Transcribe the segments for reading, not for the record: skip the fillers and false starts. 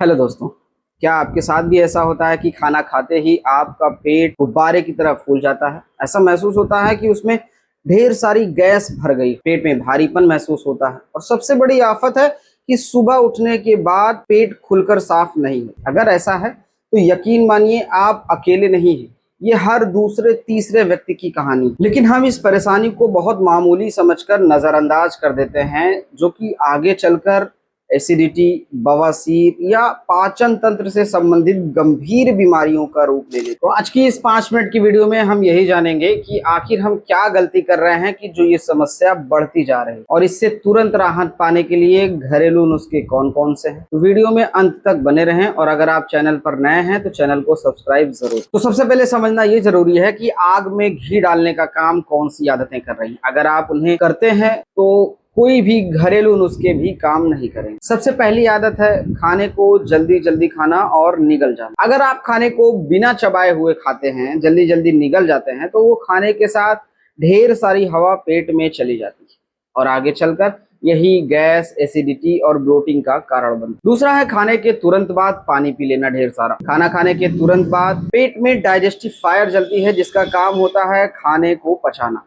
Hello दोस्तों, क्या आपके साथ भी ऐसा होता है कि खाना खाते ही आपका पेट गुब्बारे की तरह फूल जाता है? ऐसा महसूस होता है कि उसमें ढेर सारी गैस भर गई, पेट में भारीपन महसूस होता है और सबसे बड़ी आफत है कि सुबह उठने के बाद पेट खुलकर साफ नहीं है। अगर ऐसा है तो यकीन मानिए आप अकेले नहीं हैं। ये हर दूसरे तीसरे व्यक्ति की कहानी है। लेकिन हम इस परेशानी को बहुत मामूली समझकर नजरअंदाज कर देते हैं, जो कि आगे चलकर एसिडिटी, बवासीर या पाचन तंत्र से संबंधित गंभीर बीमारियों का रूप ले लेते। तो आज की इस 5 मिनट की वीडियो में हम यही जानेंगे कि आखिर हम क्या गलती कर रहे हैं कि जो ये समस्या बढ़ती जा रही है और इससे तुरंत राहत पाने के लिए घरेलू नुस्खे कौन कौन से हैं। तो वीडियो में अंत तक बने रहें और अगर आप चैनल पर नए हैं तो चैनल को सब्सक्राइब जरूर। तो सबसे पहले समझना ये जरूरी है कि आग में घी डालने का काम कौन सी आदतें कर रही हैं। अगर आप उन्हें करते हैं तो कोई भी घरेलू नुस्खे भी काम नहीं करेंगे। सबसे पहली आदत है खाने को जल्दी जल्दी खाना और निगल जाना। अगर आप खाने को बिना चबाए हुए खाते हैं, जल्दी जल्दी निगल जाते हैं, तो वो खाने के साथ ढेर सारी हवा पेट में चली जाती है और आगे चलकर यही गैस, एसिडिटी और ब्लोटिंग का कारण बनता है। दूसरा है खाने के तुरंत बाद पानी पी लेना ढेर सारा। खाना खाने के तुरंत बाद पेट में डाइजेस्टिव फायर जलती है, जिसका काम होता है खाने को पचाना,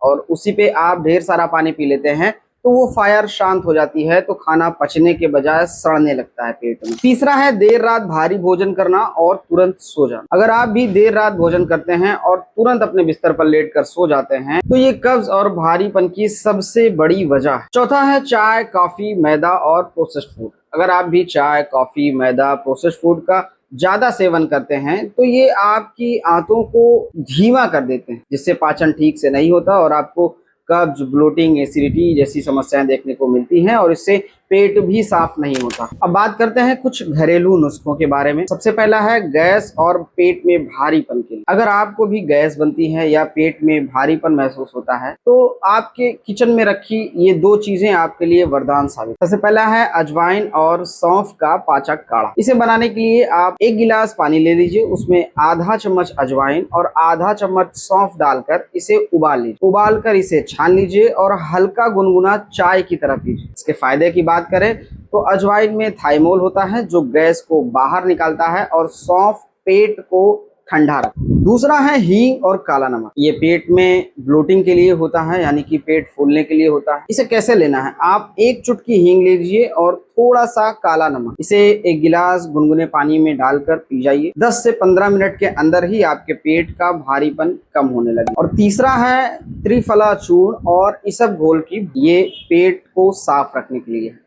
और उसी पे आप ढेर सारा पानी पी लेते हैं तो वो फायर शांत हो जाती है, तो खाना पचने के बजाय सड़ने लगता है पेट में। तीसरा है देर रात भारी भोजन करना और तुरंत सो जाना। अगर आप भी देर रात भोजन करते हैं और तुरंत अपने बिस्तर पर लेटकर सो जाते हैं तो ये कब्ज और भारीपन की सबसे बड़ी वजह है। चौथा है चाय, कॉफी, मैदा और प्रोसेस्ड फूड। अगर आप भी चाय, कॉफी, मैदा, प्रोसेस्ड फूड का ज्यादा सेवन करते हैं तो ये आपकी आंतों को धीमा कर देते हैं, जिससे पाचन ठीक से नहीं होता और आपको कब्ज, ब्लोटिंग, एसिडिटी जैसी समस्याएं देखने को मिलती हैं और इससे पेट भी साफ नहीं होता। अब बात करते हैं कुछ घरेलू नुस्खों के बारे में। सबसे पहला है गैस और पेट में भारीपन के लिए। अगर आपको भी गैस बनती है या पेट में भारीपन महसूस होता है तो आपके किचन में रखी ये 2 चीजें आपके लिए वरदान साबित। सबसे पहला है अजवाइन और सौंफ का पाचक काढ़ा। इसे बनाने के लिए आप 1 गिलास पानी ले लीजिए, उसमें आधा चम्मच अजवाइन और आधा चम्मच सौंफ डालकर इसे उबाल लीजिए। उबाल कर इसे छान लीजिए और हल्का गुनगुना चाय की तरह पीजिए। इसके फायदे की बात करें तो अजवाइन में थाइमोल होता है जो गैस को बाहर निकालता है और सौंफ पेट को ठंडा रखता है। दूसरा है हींग और काला नमक। ये पेट में ब्लोटिंग के लिए होता है, यानी कि पेट फूलने के लिए होता है। इसे कैसे लेना है? आप 1 चुटकी हींग लीजिए और थोड़ा सा काला नमक। इसे 1 गिलास गुनगुने पानी में डालकर पी जाइए। 10 से 15 मिनट के अंदर ही आपके पेट का भारीपन कम होने लगे। और तीसरा है त्रिफला चूर्ण और इसब घोल की। ये पेट को साफ रखने के लिए है।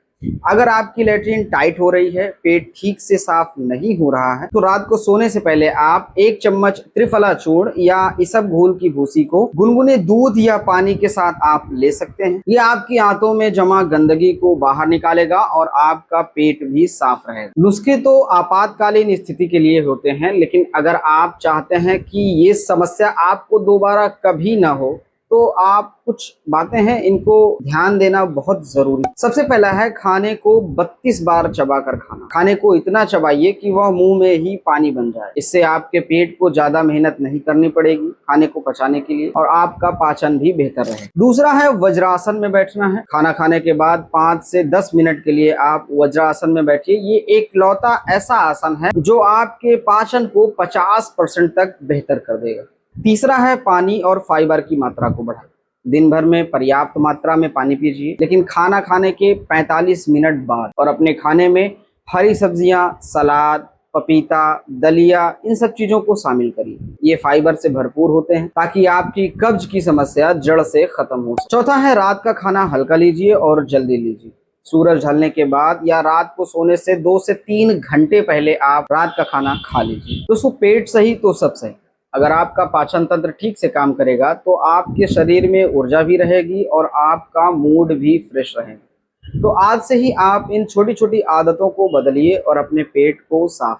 अगर आपकी लैट्रिन टाइट हो रही है, पेट ठीक से साफ नहीं हो रहा है, तो रात को सोने से पहले आप 1 चम्मच त्रिफला चूर्ण या इसब घोल की भूसी को गुनगुने दूध या पानी के साथ आप ले सकते हैं। ये आपकी आंतों में जमा गंदगी को बाहर निकालेगा और आपका पेट भी साफ रहेगा। नुस्खे तो आपातकालीन स्थिति के लिए होते हैं, लेकिन अगर आप चाहते हैं कि ये समस्या आपको दोबारा कभी ना हो तो आप कुछ बातें हैं, इनको ध्यान देना बहुत जरूरी। सबसे पहला है खाने को 32 बार चबा कर खाना। खाने को इतना चबाइए कि वह मुंह में ही पानी बन जाए। इससे आपके पेट को ज्यादा मेहनत नहीं करनी पड़ेगी खाने को पचाने के लिए और आपका पाचन भी बेहतर रहे। दूसरा है वज्रासन में बैठना है। खाना खाने के बाद 5 से 10 मिनट के लिए आप वज्रासन में बैठिए। ये एक लौता ऐसा आसन है जो आपके पाचन को 50% तक बेहतर कर देगा। तीसरा है पानी और फाइबर की मात्रा को बढ़ाएं। दिन भर में पर्याप्त मात्रा में पानी पीजिए, लेकिन खाना खाने के 45 मिनट बाद, और अपने खाने में हरी सब्जियां, सलाद, पपीता, दलिया, इन सब चीजों को शामिल करिए। ये फाइबर से भरपूर होते हैं ताकि आपकी कब्ज की समस्या जड़ से खत्म हो सके। चौथा है रात का खाना हल्का लीजिए और जल्दी लीजिए। सूरज ढलने के बाद या रात को सोने से 2 से 3 घंटे पहले आप रात का खाना खा लीजिए। दोस्तों, पेट सही तो सब सही। अगर आपका पाचन तंत्र ठीक से काम करेगा तो आपके शरीर में ऊर्जा भी रहेगी और आपका मूड भी फ्रेश रहेगा। तो आज से ही आप इन छोटी छोटी आदतों को बदलिए और अपने पेट को साफ